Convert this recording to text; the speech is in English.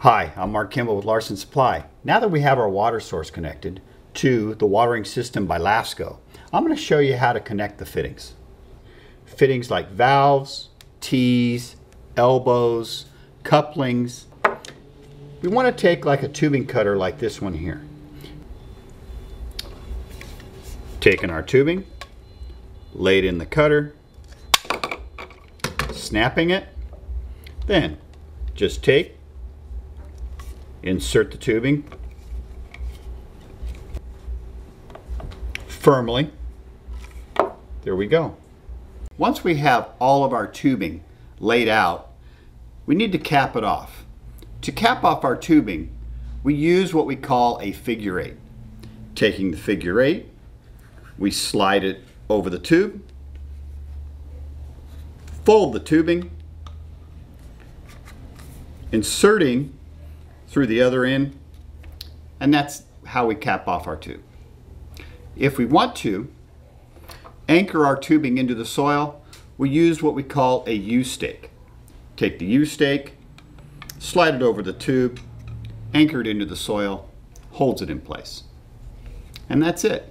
Hi, I'm Mark Kimball with Larsen Supply. Now that we have our water source connected to the watering system by LASCO, I'm going to show you how to connect the fittings. Fittings like valves, T's, elbows, couplings. We want to take like a tubing cutter like this one here. Taking our tubing, lay it in the cutter, snapping it, then just take, insert the tubing firmly. There we go. Once we have all of our tubing laid out, we need to cap it off. To cap off our tubing, we use what we call a figure eight. Taking the figure eight, we slide it over the tube, fold the tubing, inserting through the other end, and that's how we cap off our tube. If we want to anchor our tubing into the soil, we use what we call a U-stake. Take the U-stake, slide it over the tube, anchor it into the soil, holds it in place. And that's it.